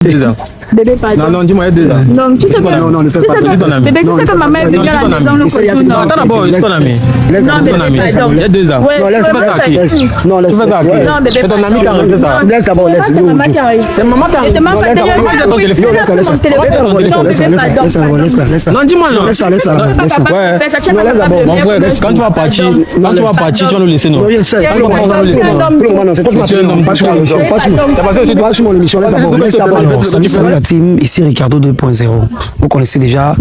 2 ans. Bébé, pardon. Non, dis-moi, il y a 2 ans. Non, tu sais que... Non, ne fais pas ça. Bébé, tu sais que maman est venue à la maison le cochon, non. Attends d'abord, je suis ton ami. Non, bébé, pardon. Il y a 2 ans. Ouais, laisse pas qui. Non, laisse Non, bébé, c'est ton ami qui a enregistré ça. Laisse d'abord, laisse. C'est maman qui a enregistré. C'est maman qui a Demande pas enregistré. de Moi, j'ai ton téléphone. Non, dis-moi non. Laisse. Ouais. Mon frère, quand tu vas partir, tu vas nous laisser nous. C'est la team, ici Ricardo 2.0. Vous connaissez déjà,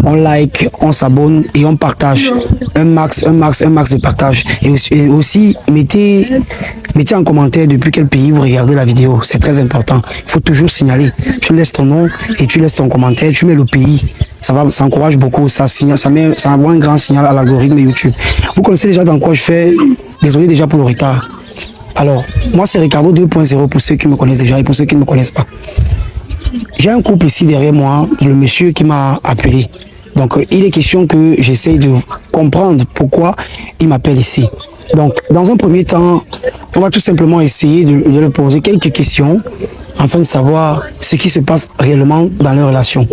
on like, on s'abonne et on partage. Un max de partage. Et aussi mettez en commentaire depuis quel pays vous regardez la vidéo. C'est très important. Il faut toujours signaler. Tu laisses ton nom et tu laisses ton commentaire, tu mets le pays. Ça encourage beaucoup, ça envoie un grand signal à l'algorithme YouTube. Vous connaissez déjà dans quoi je fais. Désolé déjà pour le retard. Alors, moi c'est Ricardo 2.0 pour ceux qui me connaissent déjà et pour ceux qui ne me connaissent pas. J'ai un couple ici derrière moi, le monsieur qui m'a appelé. Donc, il est question que j'essaye de comprendre pourquoi il m'appelle ici. Donc, dans un premier temps, on va tout simplement essayer de lui poser quelques questions afin de savoir ce qui se passe réellement dans leur relation.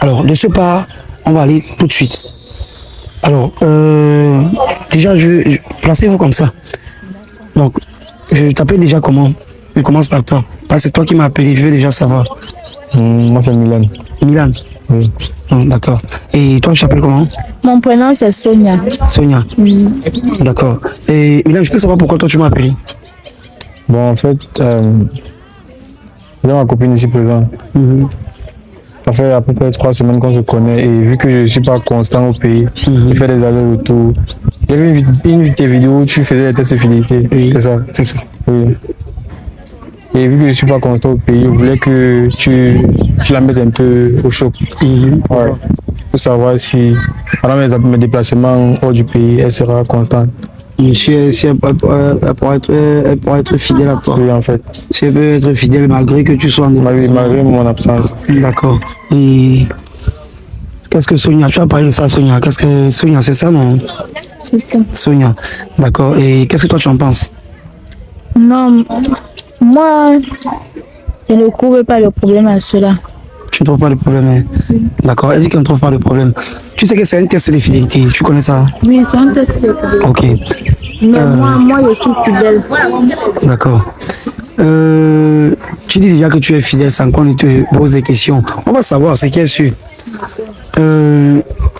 Alors, de ce pas, on va aller tout de suite. Alors, déjà, placez-vous comme ça. Donc, je t'appelle déjà comment? Je commence par toi. Parce que c'est toi qui m'as appelé, je veux déjà savoir. Moi, c'est Milan. Milan? Oui. D'accord. Et toi, tu t'appelles comment? Mon prénom, c'est Sonia. Sonia? Oui. D'accord. Et Milan, je peux savoir pourquoi toi, tu m'as appelé? Bon, en fait, j'ai ma copine ici présente. Ça fait à peu près 3 semaines qu'on se connaît et vu que je ne suis pas constant au pays, je fais des allers-retours. J'ai vu une de tes vidéos où tu faisais des tests de fidélité. Oui. C'est ça? C'est ça. Oui. Et vu que je ne suis pas constant au pays, je voulais que tu la mettes un peu au choc. Ouais. Pour savoir si, pendant mes déplacements hors du pays, elle sera constante. Si elle pourra être fidèle à toi. Oui, en fait. Si elle peut être fidèle malgré que tu sois en déplacement. Malgré mon absence. D'accord. Et qu'est-ce que Sonia, tu as parlé de ça, Sonia? Qu'est-ce que Sonia, c'est ça, non? C'est ça. Sonia, d'accord. Et qu'est-ce que toi tu en penses? Non, moi, je ne trouve pas le problème à cela. Tu ne trouves pas le problème, hein? D'accord. Elle dit qu'elle ne trouve pas le problème. Tu sais que c'est un test de fidélité, tu connais ça? Oui, c'est un test de fidélité. Ok. Mais moi, je suis fidèle. D'accord. Tu dis déjà que tu es fidèle sans qu'on te pose des questions. On va savoir, c'est qui est sûr.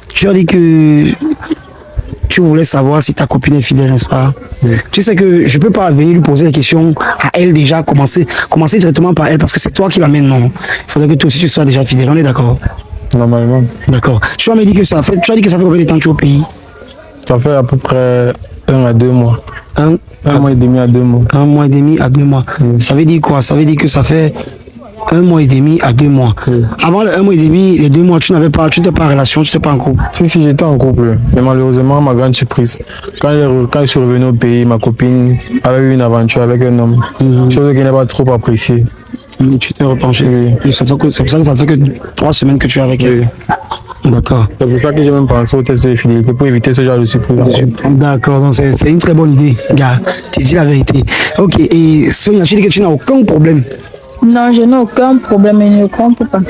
Tu as dit que tu voulais savoir si ta copine est fidèle, n'est-ce pas? Oui. Tu sais que je ne peux pas venir lui poser des questions à elle déjà, commencer directement par elle parce que c'est toi qui l'amènes, non? Il faudrait que toi aussi tu sois déjà fidèle, on est d'accord? Normalement. D'accord. Tu as dit que ça fait combien de temps que tu es au pays? Ça fait à peu près 1 à 2 mois. Un mois et demi à 2 mois. 1 mois et demi à 2 mois. Ça veut dire quoi? Ça veut dire que ça fait 1 mois et demi à 2 mois. Avant le 1 mois et demi, les 2 mois, tu n'étais pas en relation, tu n'étais pas en couple. Si, j'étais en couple. Mais malheureusement, ma grande surprise, quand je suis revenu au pays, ma copine avait eu une aventure avec un homme. Chose qui n'est pas trop appréciée. Tu t'es repenché. Oui. C'est pour ça que ça fait que 3 semaines que tu es avec elle. D'accord. C'est pour ça que j'ai même pensé au test de fidélité pour éviter ce genre de surprise. D'accord, donc c'est une très bonne idée, gars. Tu dis la vérité. Ok, et Sonia, tu dis que tu n'as aucun problème. Non, je n'ai aucun problème, je ne trompe pas.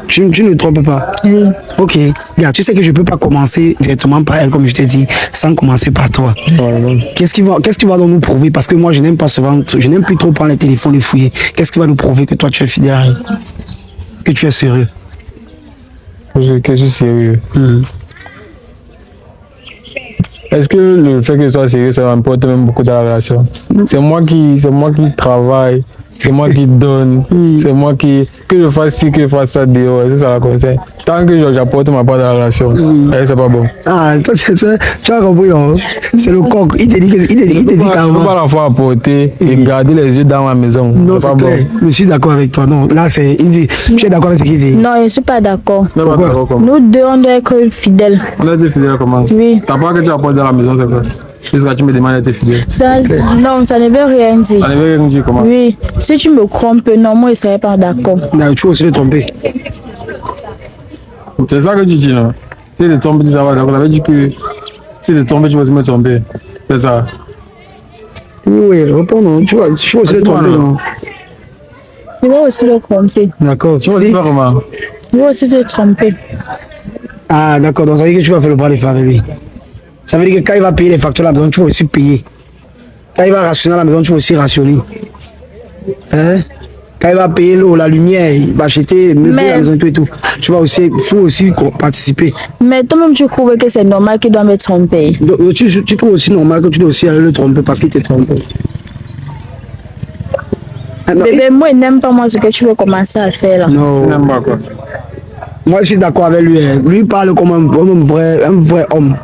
Tu ne trompe pas? Oui. Ok, gars, tu sais que je ne peux pas commencer directement par elle, comme je t'ai dit, sans commencer par toi. Qu'est-ce qui va donc nous prouver? Parce que moi, je n'aime plus trop prendre les téléphones et fouiller. Qu'est-ce qui va nous prouver que toi, tu es fidèle à elle? Que tu es sérieux? Que je suis sérieux. Est-ce que le fait que je sois sérieux, ça m'importe même beaucoup dans la relation? C'est moi qui travaille, c'est moi qui donne, c'est moi qui... Que je fasse ci, que je fasse ça dehors, ça la concerne. Tant que j'apporte ma part dans la relation, c'est pas bon. Ah, toi, tu as compris, hein? C'est le coq. Il te dit carrément. Je ne peux pas la fois apporter et garder les yeux dans ma maison. Non, c'est clair. Bon. Je suis d'accord avec toi. Non, là, il dit... Tu es d'accord avec ce qu'il dit? Non, je ne suis pas d'accord. Pourquoi? Nous deux, on doit être fidèles. On doit être fidèles comment? Oui. T'as pas que tu apportes dans la maison, c'est quoi? Jusqu'à tu me demandes d'être fidèle. Non, ça ne veut rien dire. Ça ne veut rien dire comment? Oui. Si tu me trompes, non, moi je ne serais pas d'accord. Non, tu veux aussi le tromper. C'est ça que tu dis, non? Si tu te trompes, ça va d'accord. Ça veut dire que si tu te trompes, tu vas aussi me tromper. C'est ça. Oui, réponds non. Tu vas aussi le tromper, non? Il va aussi le tromper. D'accord. Tu vas dire comment? Il va aussi te tromper. Ah, d'accord. Donc ça veut dire que tu vas faire le bras de fer avec lui. Ça veut dire que quand il va payer les factures à la maison, tu vas aussi payer. Quand il va rationner à la maison, tu vas aussi rationner. Hein? Quand il va payer l'eau, la lumière, il va acheter le à la maison tout et tout. Tu vas aussi, faut aussi participer. Mais toi-même, tu trouves que c'est normal qu'il doit me tromper? Donc, tu trouves aussi normal que tu dois aussi aller le tromper parce qu'il te trompe. Bébé, moi, il n'aime pas moi ce que tu veux commencer à faire là. Non. N'aime pas quoi. Moi, je suis d'accord avec lui. Hein. Lui, il parle comme un vrai homme.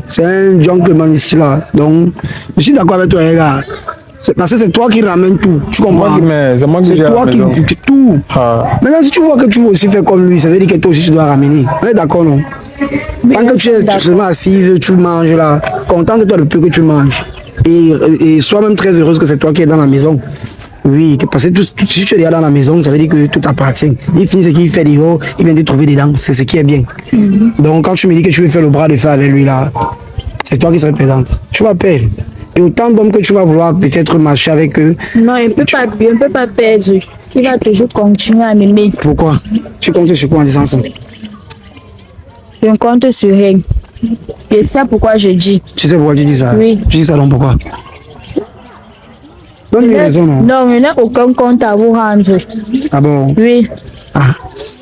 C'est un gentleman ici là. Donc, je suis d'accord avec toi, les gars. Parce que c'est toi qui ramène tout. Tu comprends? C'est moi qui C'est toi qui tout. Ah. Maintenant, si tu vois que tu veux aussi faire comme lui, ça veut dire que toi aussi tu dois ramener. On est d'accord, non? Tant que tu es seulement assise, tu manges là, contente-toi le peu que tu manges. Et sois même très heureuse que c'est toi qui es dans la maison. Oui, parce que si tu es dans la maison, ça veut dire que tout appartient. Il finit ce qu'il fait dehors, il vient te trouver dedans. C'est ce qui est bien. Donc, quand tu me dis que tu veux faire le bras de fer avec lui là, c'est toi qui serais présente. Tu m'appelles. Et autant d'hommes que tu vas vouloir peut-être marcher avec eux. Non, il ne peut pas perdre. Il va toujours continuer à m'aimer. Pourquoi? Tu comptes sur quoi en disant ça? Je compte sur rien. Et c'est pourquoi je dis. Tu sais pourquoi tu dis ça? Oui. Tu dis ça donc pourquoi? Donne-lui raison, non? Non, il n'y a aucun compte à vous rendre. Ah bon? Oui. Ah,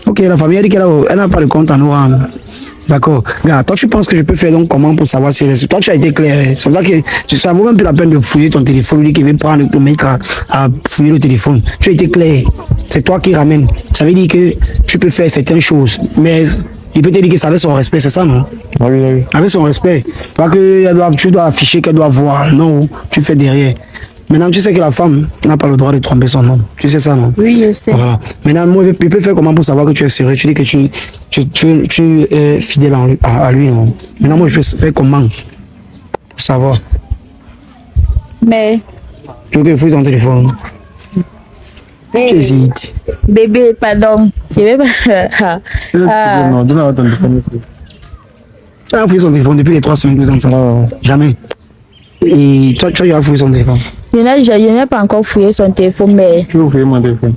ok, la famille a dit qu'elle n'a pas de compte à nous rendre. D'accord. Regarde, toi, tu penses que je peux faire donc comment pour savoir si elle est... Toi, tu as été clair. C'est pour ça que ça vaut même plus la peine de fouiller ton téléphone. Lui qui veut prendre le mec à fouiller le téléphone. Tu as été clair. C'est toi qui ramène. Ça veut dire que tu peux faire certaines choses. Mais il peut te dire que ça avait son respect, c'est ça, non? Oui. Avec son respect. Pas que tu dois afficher qu'elle doit voir. Non, tu fais derrière. Maintenant, tu sais que la femme n'a pas le droit de tromper son homme. Tu sais ça, non? Oui, je sais. Voilà. Maintenant, moi, je peux faire comment pour savoir que tu es sérieux? Tu dis que tu es fidèle à lui, non? Maintenant, moi, je peux faire comment pour savoir? Mais... Tu veux que je fouille ton téléphone? Tu hésites. Bébé, pardon. Je vais pas... Non, donne-moi ton téléphone. Tu as fouillé son téléphone depuis les 3 semaines que tu as Non. Jamais. Et toi, tu as fouillé son téléphone? Je n'ai pas encore fouillé son téléphone, mais... Tu veux fouiller mon téléphone?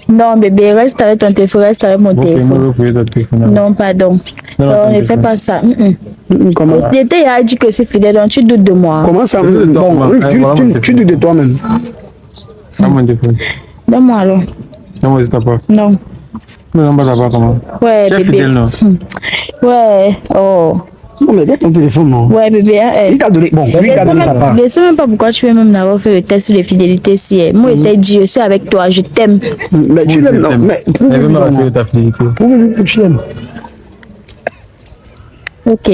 Non, bébé, reste avec ton téléphone, reste avec mon téléphone. Moi, je veux fouiller ton téléphone. Non, pardon. Non, ne fais pas ça. Comment? C'était a dit que c'est fidèle, donc tu doutes de moi. Comment ça? Bon, oui, tu doutes de toi-même. Ah, mon téléphone. Donne-moi alors. Non, moi, je t'ai pas. Non. Non, pas savoir comment. Ouais, Tu es bébé. fidèle, non? Ouais, oh. Non, mais donne ton téléphone, non? Ouais, bébé. Il t'a donné, bon, lui, il t'a donné sa part. Je ne sais même pas pourquoi tu veux même avoir fait le test de fidélité si moi, je t'ai dit, je suis avec toi, je t'aime. Mais tu l'aimes, non? Mais Elle veut prouve-lui, me non? rassurer ta fidélité. Prouve-lui que tu l'aimes. Ok.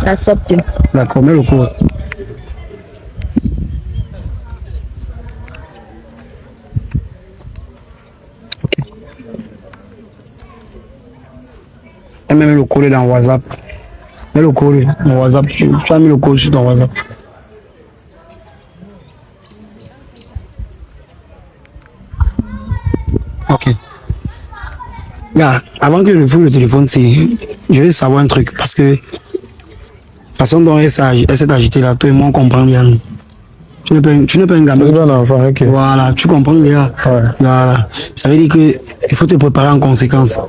J'accepte. D'accord, mets le cours. Ok. Et même le coller dans WhatsApp. Mets le coller dans WhatsApp. Tu as mis le code sur ton WhatsApp. Ok. Là, avant que je fouille le téléphone, je vais savoir un truc parce que la façon dont elle s'est agitée là, toi et moi on comprend bien. Tu n'es pas un gamin. C'est pas un enfant, ok. Voilà, tu comprends bien. Ouais. Voilà. Ça veut dire que il faut te préparer en conséquence.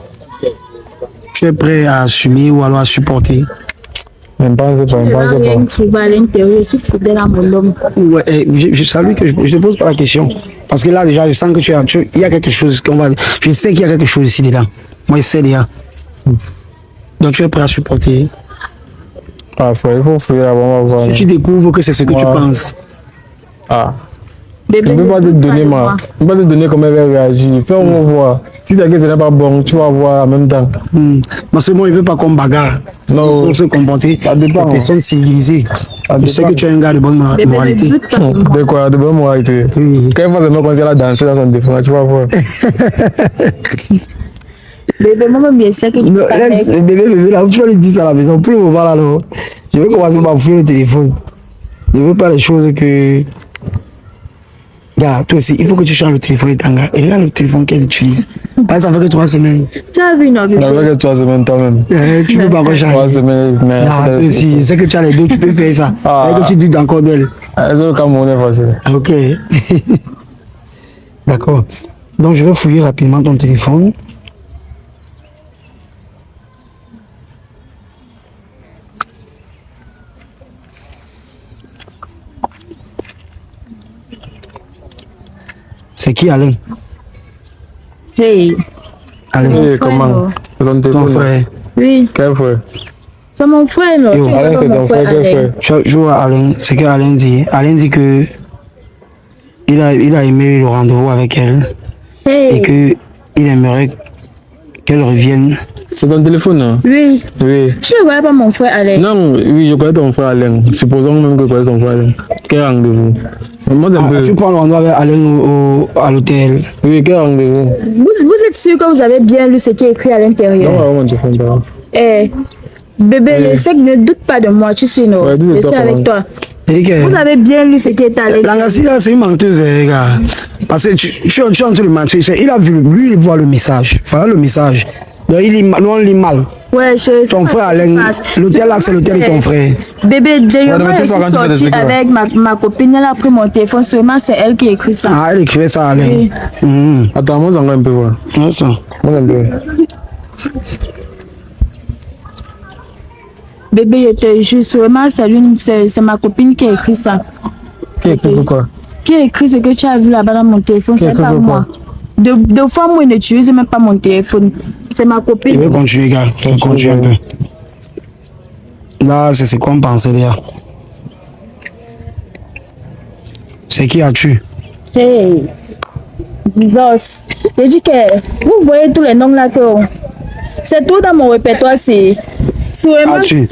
Tu es prêt à assumer ou alors à supporter. Je ne pense pas, je ne pense Rien pas. trouver à l'intérieur, je suis fidèle à mon homme. Ouais, je salue que je ne pose pas la question. Parce que là, déjà, je sens que il y a quelque chose qu'on va. Je sais qu'il y a quelque chose ici dedans. Moi, je sais déjà. Donc, tu es prêt à supporter. Ah, il faut fouiller là, on va voir. Si tu découvres que c'est ce que tu Ouais. penses. Ah. Bébé, Je ne peux pas te donner, moi. moi. Je ne peux pas te donner comment elle va réagir. Fais, on va voir. Si c'est que ce n'est pas bon, tu vas voir en même temps. Parce que moi, il ne veut pas qu'on bagarre. Non. Pour se comporter. Ça dépend. Des personnes civilisées. Je sais dépend. que tu es un gars de bonne Bébé, ne moralité. doute pas de moi. De quoi? De bonne moralité. Oui. Quand il faut seulement commencer à danser dans son téléphone, tu vas voir. Bébé, moi-même, je sais que tu Non, es laisse, avec. bébé, là, tu vas lui dire ça à la maison. Pour le moment, là, non. Je vais commencer par fouiller le téléphone. Je veux pas les choses que. Regarde, toi aussi, il faut que tu changes le téléphone de Tanga. Et regarde le téléphone qu'elle utilise. Parce que ça fait que 3 semaines. Tu as vu, non, bébé? Ça fait que 3 semaines toi-même. Tu peux pas encore 3 changer. semaines, mais. Ah, toi aussi, je sais que tu as les deux, tu peux faire ça. Ah. Et que tu doutes encore d'elle. Elles ont le Camerounais facile. Ah, ok. D'accord. Donc je vais fouiller rapidement ton téléphone. C'est qui Alain? Hey. Alain. Oui, frère, comment? C'est ton Ton téléphone. frère. Oui, Quel frère? c'est mon frère. Non. Yo, Tu Alain, vois c'est mon ton frère, quel Alain. frère? Je vois Alain. C'est que Alain dit. Alain dit que il a aimé le rendez-vous avec elle et Hey. que il aimerait qu'elle revienne. C'est ton téléphone, non? Oui. Oui. Tu ne connais pas mon frère Alain? Non, oui, je connais ton frère Alain. Supposons même que je connais ton frère Alain. Quel rendez-vous? Moi, un peu. Tu prends le rendez-vous avec Alain à l'hôtel. Oui, quel rendez-vous? Vous êtes sûr que vous avez bien lu ce qui est écrit à l'intérieur? Non, mon téléphone, pas. Eh, bébé, Oui. je sais que ne doute pas de moi, tu sais, non? Ouais, doute de je toi, suis avec comment? toi. C'est-à-dire Vous que avez bien lu ce qui est à l'intérieur. Langassi là, c'est une menteuse, gars. Parce que tu es en train de mentir. Il a vu, lui, il voit le message. Voilà le message. Donc il lit, nous on lit mal. Ouais, je sais Ton pas frère ce qui se Alain, passe. l'hôtel là, c'est l'hôtel de ton frère. Bébé, dernièrement, mais tu je vas suis rentrer dans sortie des trucs, avec ma copine, elle a pris mon téléphone, seulement c'est elle qui a écrit ça. Ah, elle écrivait ça, Alain. Oui. Attends, moi, j'en ai un peu voir. Ouais, ça. Moi, un peu. Bébé, je te jure, seulement c'est ma copine qui a écrit ça. Qui écrit pourquoi? Qui a écrit ce que tu as vu là-bas dans mon téléphone, Qui a c'est écrit pas pourquoi? moi. Deux fois, moi, je n'utilise même pas mon téléphone. C'est ma Il copine. veut continuer, gars. Il veut continuer un peu. Là, c'est ce qu'on pensait, là. C'est qui as-tu? Hey, Zos. J'ai dit que vous voyez tous les noms là que c'est tout dans mon répertoire, c'est sûrement, As-tu,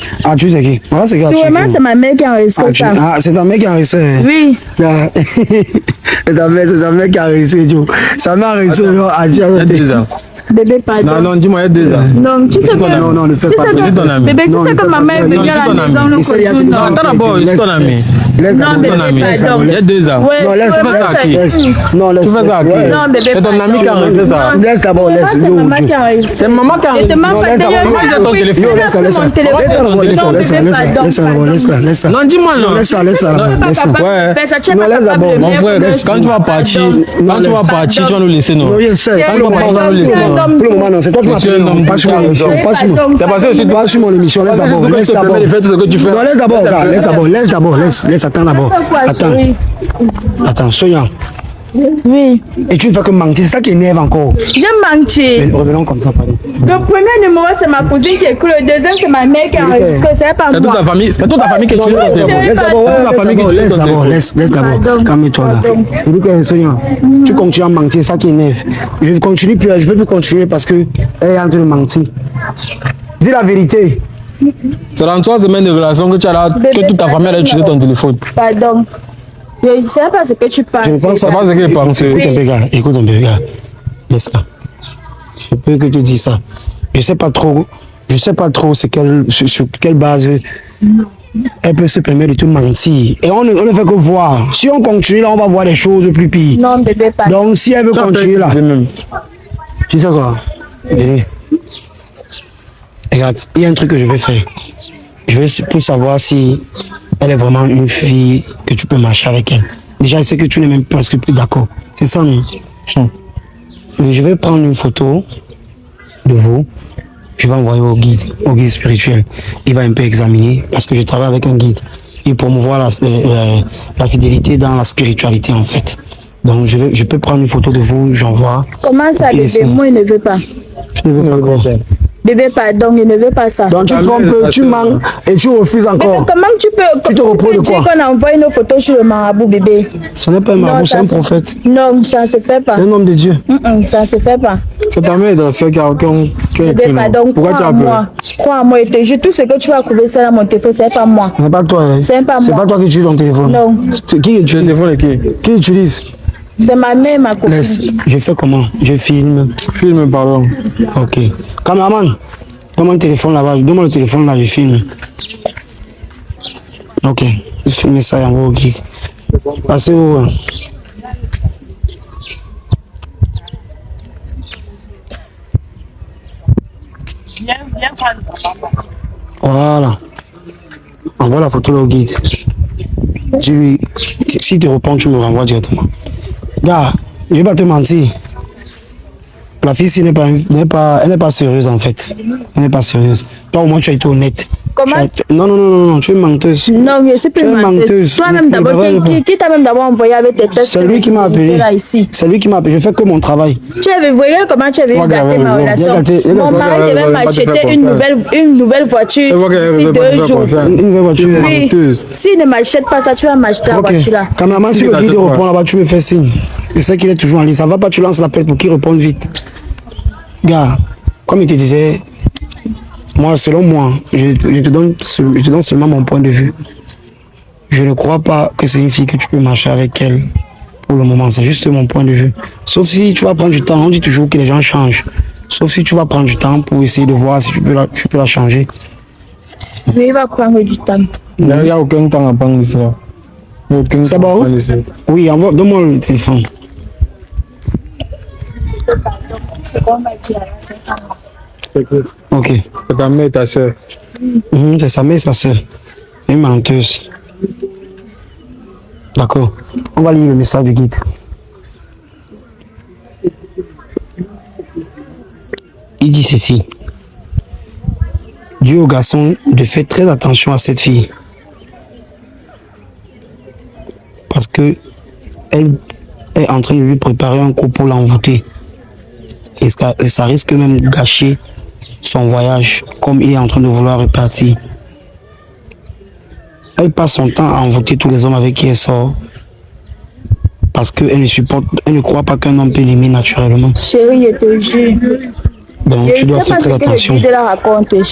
c'est qui? Voilà, c'est qui as-tu. sûrement c'est ma mère qui a enregistré ça. Ah, c'est ta mère qui a réussi. Oui. Là. C'est ta mère qui a réussi, Joe. Sa mère a réussi, Il y a 2 ans. Bébé, pardon. Non, non, dis-moi, il y a 2 ans. Non, tu sais que... Non, non, ne fais tu pas sais ça. que- C'est ton ami. Bébé, tu Non, sais ne que fais ma pas mère ça. est Non, venue c'est à ton la maison ami. le Essaye, jour, non. Attends d'abord, c'est ton ami. Laisse Non, d'abord. bébé, ami. pardon. Il y a 2 ans. Ouais, Non, laisse, sûrement fais ça à c'est- qui? laisse. Non, laisse. Tu fais ça à qui? Ouais. Non, bébé, C'est ton ami pardon. qui a enregistré ça. Non, Laisse d'abord, laisse. sûrement, c'est Yo, ma maman Joe. qui a enregistré. C'est maman qui a Je te demande Non, pas laisse d'abord. Moi, j'ai ton téléphone. Yo, laisse ça, laisse ça. Mon téléphone. Laisse ça d'abord, laisse ça, Non, laisse ça, bébé, laisse ça, pardon, laisse ça d'abord, pardon. laisse ça, laisse ça. Non, dis-moi, non. Laisse ça, laisse ça, Tu n'es pas laisse ça. capable Ouais. de faire ça, tu n'es Non, pas laisse capable d'abord. de Mon mettre frère, le- quand tu vas partir, quand tu vas partir, tu vas nous laisser, non? Non, je sais. Quand Pour tu le vas moment, partir, tu vas nous laisser, non? pour le moment, non. C'est toi qui m'as Monsieur pris. un homme Pas sur mon émission. Pas sur mon. C'est parce que je suis Pas sur mon émission. Laisse Parce que d'abord. je Laisse te d'abord. permets de faire tout ce que tu fais. Non, laisse d'abord. Laisse Laisse d'abord. Laisse d'abord. Laisse. Attends d'abord. Attends. Oui. Attends. Soyons. Oui. Et tu ne fais que mentir. C'est ça qui énerve encore. J'ai menti. Revenons comme ça, pardon. Le premier numéro, c'est ma cousine qui écoute. Le deuxième, c'est ma mère qui a enregistré. C'est pas C'est toute moi. ta famille. C'est toute ta famille qui est Non, sur non, ton téléphone. laisse d'abord, C'est toute la laisse famille qui d'abord, est laisse sur ton d'abord, téléphone. laisse d'abord. Pardon. Calme-toi là. Pardon. Je dis que Sonia, tu continues à mentir, c'est ça qui énerve. Je continue plus, je peux plus continuer parce que elle est en train de mentir. Dis la vérité. C'est dans 3 semaines de relation que tu as là, que toute ta famille a utilisé ton téléphone. Pardon. Je ne sais pas ce que tu penses. Je ne pense C'est pas ce qu'il pense. Écoute un peu, gars. Écoute un peu, gars. Laisse là. Je peux que tu dis ça. Je sais pas trop sur quelle base elle peut se permettre de tout mentir. Et on ne fait que voir. Si on continue là, on va voir des choses plus pires. Non, bébé, pardon. Donc si elle veut continuer là, tu sais quoi? Venez. Regarde, il y a un truc que je vais faire. Je vais pour savoir si elle est vraiment une fille que tu peux marcher avec elle. Déjà, je sais que tu n'es même presque plus d'accord. C'est ça, non? Mais je vais prendre une photo de vous. Je vais envoyer au guide spirituel. Il va un peu examiner parce que je travaille avec un guide. Il promouvoit la fidélité dans la spiritualité, en fait. Donc, je peux prendre une photo de vous, j'envoie. Comment ça, Et puis, bébé? laissez- Moi, il ne veut pas. Je ne veux pas quoi. Bébé, pardon, il ne veut pas ça. Donc tu trompes, tu manques et tu refuses Bébé, encore. comment tu peux Tu te reprends de dire quoi? qu'on envoie nos photos sur le marabout, bébé? Ce n'est pas un marabout, Non, c'est ça un se- prophète. Non, ça ne se fait pas. C'est un homme de Dieu. Ça ne se fait pas. C'est ta mère dans ceux qui ont Bébé, écrit. pardon, Pourquoi tu crois as en peur? moi. Crois en moi, je te jure, tout ce que tu vas trouver ça dans mon téléphone, c'est pas moi. Ce n'est pas toi. Hein. C'est pas C'est moi. pas toi qui utilises ton téléphone. Non. C'est qui Tu utilise? téléphone est qui? Qui utilise? C'est ma mère, ma copine. Laisse. Je fais comment? Je filme. Filme, pardon. Ok. Cameraman, donne-moi le téléphone là-bas. Donne-moi le téléphone là, je filme. Ok. Je filme ça et envoie au guide. Passez où? Hein? Voilà. Envoie la photo là au guide. Dis-lui, s'il te répond, tu me renvoies directement. Gars, Je vais pas te mentir. La fille ici elle n'est pas sérieuse en fait. Elle n'est pas sérieuse. Toi au moins tu as été honnête. Comment? Non, tu es menteuse. Non, je suis plus menteuse. Toi-même d'abord, qui t'a même d'abord envoyé avec tes tests? C'est lui qui m'a appelé. Là, ici. C'est lui qui m'a appelé. Je fais que mon travail. Tu avais voyé comment tu avais gâté ma relation. Mon mari devait m'acheter une nouvelle voiture d'ici 2 jours. Une nouvelle voiture. Oui. S'il ne m'achète pas ça, tu vas m'acheter la voiture là. Cameraman, si le guide reprend là-bas, tu me fais signe. Je sais qu'il est toujours en ligne. Ça va pas, tu lances l'appel pour qu'il réponde vite. Gars, comme il te disait, moi, selon moi, je te donne seulement mon point de vue. Je ne crois pas que c'est une fille que tu peux marcher avec elle pour le moment. C'est juste mon point de vue. Sauf si tu vas prendre du temps. On dit toujours que les gens changent. Sauf si tu vas prendre du temps pour essayer de voir si tu peux la changer. Mais il va prendre du temps. Il n'y a aucun temps à prendre ici. C'est bon? Oui, donne-moi le téléphone. C'est bon, bah, tu as là, c'est pas mal. Ok. C'est ta mère et ta soeur. C'est sa mère et sa soeur. Une menteuse. D'accord. On va lire le message du guide. Il dit ceci. Dis au garçon de faire très attention à cette fille. Parce que elle est en train de lui préparer un coup pour l'envoûter. Et ça risque même de gâcher son voyage, comme il est en train de vouloir repartir. Elle passe son temps à envoûter tous les hommes avec qui elle sort. Parce qu'elle ne croit pas qu'un homme peut l'aimer naturellement. Chérie, je te jure. Donc tu dois faire très attention.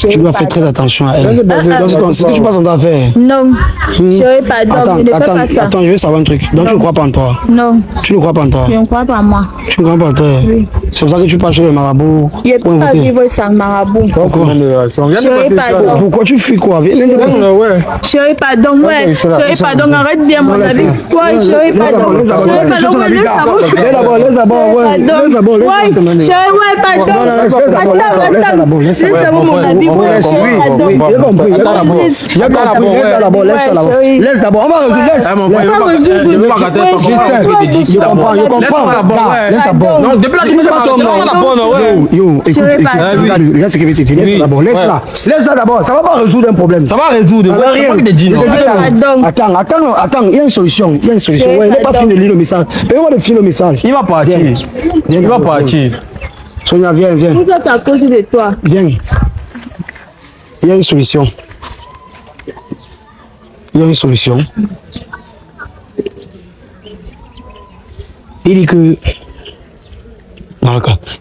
Tu dois faire très attention à elle. C'est que tu passes ton temps à faire. Non. Chérie, pardon, je ne fais pas ça. Attends, je veux savoir un truc. Donc tu ne crois pas en toi? Non. Tu ne crois pas en toi? Je ne crois pas en moi. Tu ne crois pas en toi? Oui. C'est pour ça que tu pars chez le marabout. Je ne peux pas vivre sans marabout. Pourquoi tu fuis quoi? Chérie, pardon, ouais. Chérie, pardon, arrête bien mon avis. Ouais, chérie, pardon. Laisse d'abord. Chérie, ouais, pardon. Laisse d'abord mon avis. Laisse d'abord, on va résoudre. Je comprends. Laisse d'abord. Non, depuis là, tu me fais pas ton Yo, écoute, regarde ce que je te dis. D'abord, laisse-la d'abord. Ça va pas résoudre un problème. Ça va résoudre. Attends, il y a une solution. Ouais, il n'est pas fini de lire le message. Fais-moi de finir le message. Il va partir. Sonia, viens. Tout ça, c'est à cause de toi. Viens. Il y a une solution. Il dit que...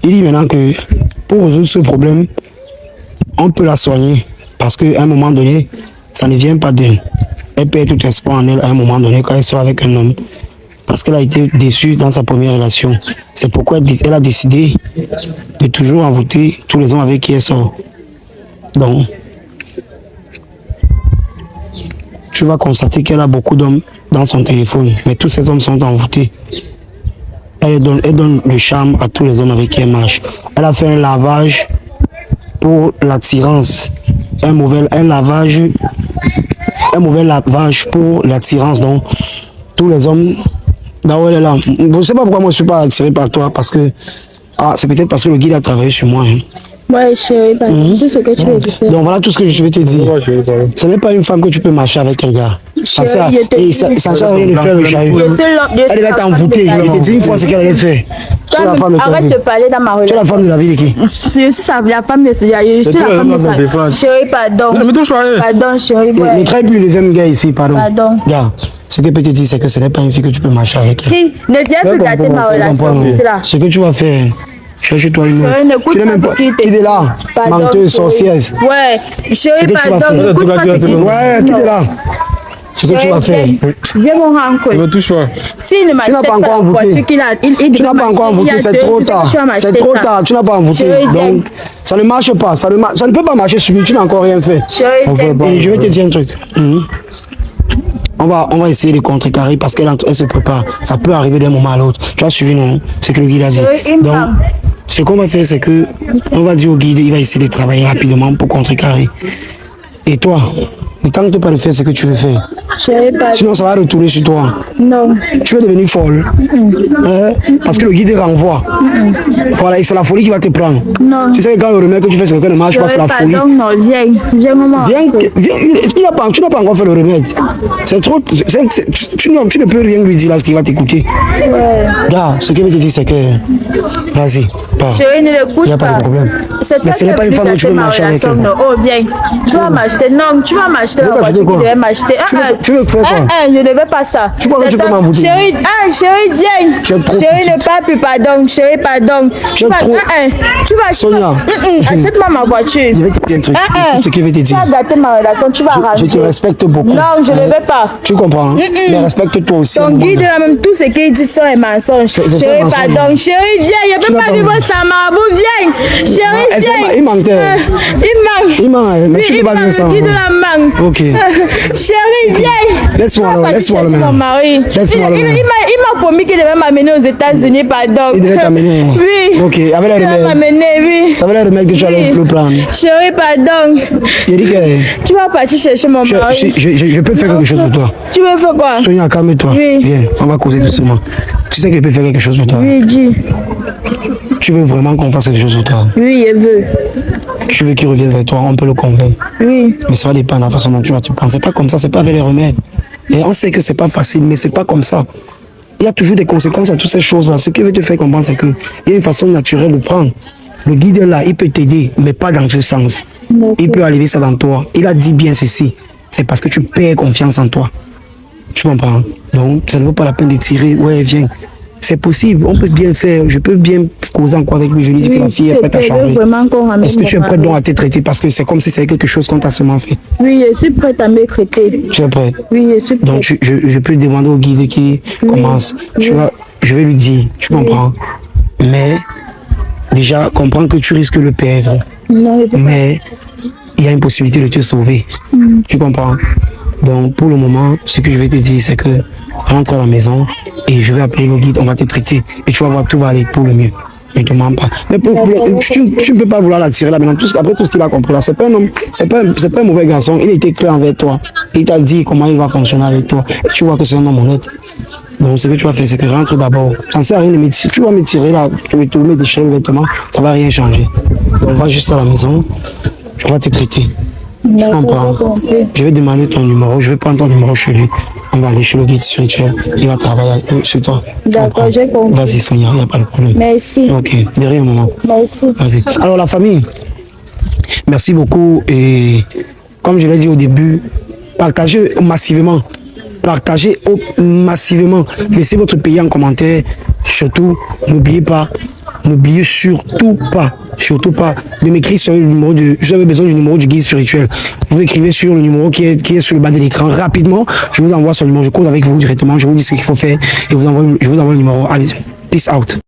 Il dit maintenant que pour résoudre ce problème, on peut la soigner. Parce qu'à un moment donné, ça ne vient pas d'elle. Elle perd tout espoir en elle à un moment donné quand elle sort avec un homme. Parce qu'elle a été déçue dans sa première relation. C'est pourquoi elle a décidé de toujours envoûter tous les hommes avec qui elle sort. Donc, tu vas constater qu'elle a beaucoup d'hommes dans son téléphone. Mais tous ces hommes sont envoûtés. Elle donne le charme à tous les hommes avec qui elle marche. Elle a fait un lavage pour l'attirance. Un mauvais lavage pour l'attirance. Donc, tous les hommes... Là où elle est là. Je ne sais pas pourquoi moi je ne suis pas attiré par toi. Parce que... c'est peut-être parce que le guide a travaillé sur moi. Ouais, chérie, tout ce que tu veux dire. Donc voilà tout ce que je vais te dire. Ce n'est pas une femme que tu peux marcher avec elle, gars. Ça sert à rien de faire le chahut. Elle va t'envoûter. Je te dis une fois ce qu'elle allait faire. Arrête de parler dans ma relation. Tu es la femme de la vie de qui? Je suis la femme de ce gars. Je suis la femme de ça. Chérie, pardon. Pardon, chérie. Ne crée plus le deuxième gars ici, pardon. Gars, ce que je peux te dire, c'est que ce n'est pas une fille que tu peux marcher avec elle. Ne viens plus gâter ma relation. Ce que tu vas faire, cherche-toi une autre. Tu n'es même pas. Il est là. Menteuse, sorcière. Ouais, chérie, pardon. Ouais, quitte là. Ce que tu vas faire. Viens mon rencontre. Ne touche pas. S'il ne m'achète pas la voiture qu'il a, tu n'as pas encore envoûté, c'est trop tard. C'est trop tard, tu n'as pas envoûté. Donc, ça ne marche pas. Ça ne peut pas marcher sur lui, tu n'as encore rien fait. Et je vais te dire un truc. On va essayer de contrecarrer parce qu'elle se prépare. Ça peut arriver d'un moment à l'autre. Tu as suivi, non? Ce que le guide a dit. Donc, ce qu'on va faire, c'est que on va dire au guide, il va essayer de travailler rapidement pour contrecarrer. Et toi, ne tente pas de faire ce que tu veux faire. Sinon, ça va retourner sur toi. Non. Tu vas devenir folle. Parce que le guide renvoie. Voilà, et c'est la folie qui va te prendre. Non. Tu sais que quand le remède que tu fais sur quelqu'un ne marche pas, c'est la folie. Non, viens, maman. Viens, tu n'as pas encore fait le remède. C'est trop. Tu ne peux rien lui dire là, ce qui va t'écouter. Ouais. Là, ce qu'il veut te dire, c'est que. Vas-y, pars. Chérie, ne l'écoute pas. Il n'y a pas de problème. Mais ce n'est pas une femme que tu peux marcher avec elle. Oh, viens. Tu vas m'acheter. Non, tu vas m'acheter la voiture que je vais m'acheter. Tu veux faire quoi? Je ne veux pas ça. Tu crois que tu peux m'embouter? Chérie, chérie, viens. Chérie, ne parle plus, pardon. Chérie, pardon. Tu vas. Sonia. Achète-moi ma voiture. Je vais te dire un truc. Écoute ce qu'il veut te dire. Tu vas gâter ma relation. Tu vas arranger. Je te respecte beaucoup. Non, je ne veux pas. Tu comprends? Mais respecte-toi aussi. Ton guide, là, même tout ce qu'il dit sont un mensonge. Chérie, pardon. Chérie, viens. Je ne peux pas vivre sans Marabout. Viens. Chérie, viens. Il manque. Il manque. Mais tu ne peux pas vivre sans. Le guide la manque. Ok. Chérie, viens. Laisse-moi le mon mari. Il m'a promis qu'il devait m'amener aux États-Unis, pardon. Il devait t'amener. Oui. Ok, avec le remède. M'amener, oui. Ça va le remède que tu allais le prendre. Chérie, pardon. Il dit que. Tu vas partir chercher mon mari. Je peux faire quelque chose pour toi. Tu veux faire quoi? Sonia, calme-toi. Oui. Viens, on va causer doucement. Tu sais que je peux faire quelque chose pour toi. Oui, dis. Tu veux vraiment qu'on fasse quelque chose pour toi? Oui, je veux. Tu veux qu'il revienne vers toi, on peut le convaincre. Oui. Mais ça va dépendre de la façon dont tu vas te prendre. C'est pas comme ça, c'est pas avec les remèdes. Et on sait que c'est pas facile, mais c'est pas comme ça. Il y a toujours des conséquences à toutes ces choses-là. Ce qui veut te faire comprendre, c'est qu'il y a une façon naturelle de prendre. Le guide là, il peut t'aider, mais pas dans ce sens. Il peut arriver ça dans toi. Il a dit bien ceci. C'est parce que tu perds confiance en toi. Tu comprends? Donc, ça ne vaut pas la peine de tirer. Ouais, viens. C'est possible, on peut bien faire. Je peux bien causer encore avec lui. Je lui dis que la fille est prête à changer. Est-ce que tu es prête donc à te traiter? Parce que c'est comme si c'était quelque chose qu'on t'a seulement fait. Oui, je suis prête à me traiter. Tu es prête? Oui, je suis prête. Donc, je peux demander au guide qui commence. Tu vois, je vais lui dire, tu comprends? Mais, déjà, comprends que tu risques de le perdre. Non, mais, il y a une possibilité de te sauver. Tu comprends? Donc, pour le moment, ce que je vais te dire, c'est que rentre à la maison et je vais appeler le guide, on va te traiter et tu vas voir, tout va aller pour le mieux. Ne te mens pas. Mais tu ne peux pas vouloir l'attirer là maintenant. Après tout ce qu'il a compris là, c'est pas un homme, c'est pas un mauvais garçon. Il a été clair envers toi. Il t'a dit comment il va fonctionner avec toi. Et tu vois que c'est un homme honnête. Donc, ce que tu vas faire, c'est que rentre d'abord. Ça ne sert à rien de me tirer. Tu vas me tirer là, tu vas te mettre des chaînes vêtements, ça va rien changer. Donc, on va juste à la maison, on va te traiter. Je comprends. Je vais demander ton numéro, je vais prendre ton numéro chez lui. On va aller chez le guide spirituel. Il va travailler sur toi. D'accord, j'ai compris. Vas-y, Sonia, il n'y a pas de problème. Merci. Ok, derrière un moment. Merci. Vas-y. Alors, la famille, merci beaucoup. Et comme je l'ai dit au début, partagez massivement. Partagez massivement. Laissez votre pays en commentaire. Surtout, n'oubliez pas. N'oubliez surtout pas de m'écrire sur le numéro de... Vous avez besoin du numéro du guide spirituel. Vous écrivez sur le numéro qui est sur le bas de l'écran. Rapidement, je vous envoie son numéro. Je code avec vous directement. Je vous dis ce qu'il faut faire et je vous envoie le numéro. Allez, peace out.